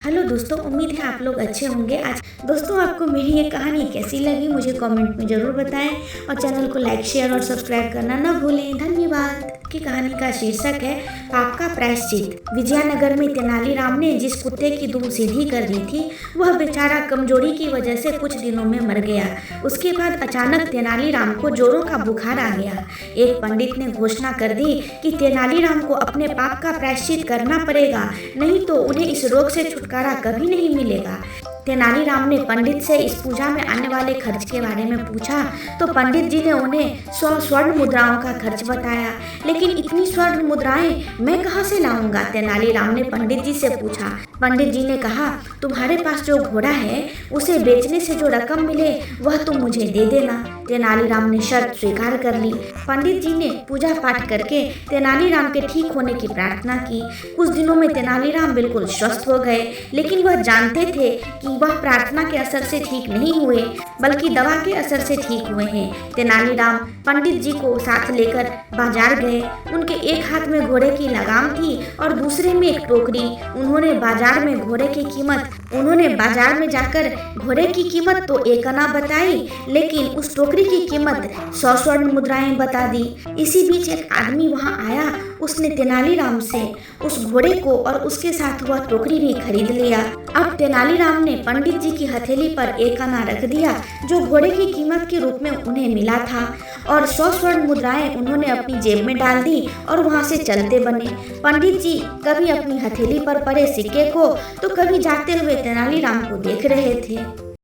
Hello दोस्तों, उम्मीद है आप लोग अच्छे होंगे। आज दोस्तों आपको मेरी ये कहानी कैसी लगी मुझे कमेंट में ज़रूर बताएं और चैनल को लाइक शेयर और सब्सक्राइब करना न भूलें। धन्यवाद। की कहानी का शीर्षक है पाप का प्रायश्चित। विजयनगर में तेनालीराम ने जिस कुत्ते की दुम सीधी कर दी थी वह बेचारा कमजोरी की वजह से कुछ दिनों में मर गया। उसके बाद अचानक तेनालीराम को जोरों का बुखार आ गया। एक पंडित ने घोषणा कर दी कि तेनालीराम को अपने पाप का प्रायश्चित करना पड़ेगा, नहीं तो उन्हें इस रोग से छुटकारा कभी नहीं मिलेगा। तेनालीराम ने पंडित से इस पूजा में आने वाले खर्च के बारे में पूछा तो पंडित जी ने उन्हें 100 स्वर्ण मुद्राओं का खर्च बताया। लेकिन इतनी स्वर्ण मुद्राएं मैं कहाँ से लाऊंगा? तेनालीराम ने पंडित जी से पूछा। पंडित जी ने कहा, तुम्हारे पास जो घोड़ा है उसे बेचने से जो रकम मिले वह तुम मुझे दे देना। तेनालीराम ने शर्त स्वीकार कर ली। पंडित जी ने पूजा पाठ करके तेनालीराम के ठीक होने की प्रार्थना की। कुछ दिनों में तेनालीराम बिल्कुल स्वस्थ हो गए, लेकिन वह जानते थे कि वह प्रार्थना के असर से ठीक नहीं हुए बल्कि दवा के असर से ठीक हुए हैं। तेनालीराम पंडित जी को साथ लेकर बाजार गए। उनके एक हाथ में घोड़े की लगाम थी और दूसरे में एक टोकरी। उन्होंने बाजार में जाकर घोड़े की कीमत तो 1 आना बताई, लेकिन उस टोकरी की कीमत 100 स्वर्ण मुद्राएं बता दी। इसी बीच एक आदमी वहां आया। उसने तेनालीराम से उस घोड़े को और उसके साथ वह टोकरी भी खरीद लिया। अब तेनालीराम ने पंडित जी की हथेली पर 1 आना रख दिया जो घोड़े की कीमत के रूप में उन्हें मिला था, और 100 स्वर्ण मुद्राएं उन्होंने अपनी जेब में डाल दी और वहां से चलते बने। पंडित जी कभी अपनी हथेली पर पड़े सिक्के को तो कभी जाते हुए तेनालीराम को देख रहे थे।